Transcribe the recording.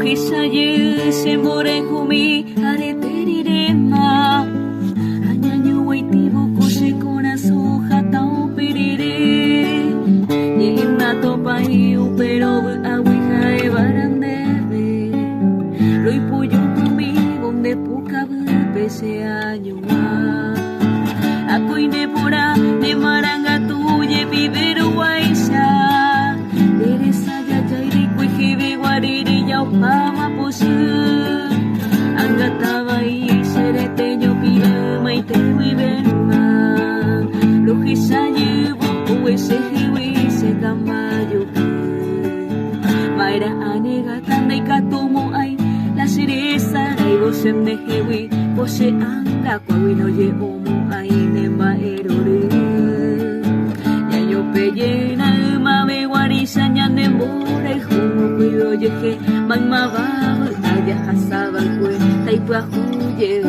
Lohisaye se more kumi areterirema Añaño waitibo koshe corazo hatao perere Yena topai upero awiha e barandebe Loi puyo kumi bonde puka pese añua Akoine pora de maranga tuye vivero waisha Teresa ya jairi kuihibi wariri yau pama posu Angataba y sereteño pira maite wibenma Lohisaye boku ese hiwi se kamayo Maira anega tanda y katomo ay La cereza y vos en nejewi Pose anga kwawino ye omo ay nemba erore Yayo peyena mabe warisa nyande more Jumo cuido yeje magma babu Aya hasaba kwe taipa huye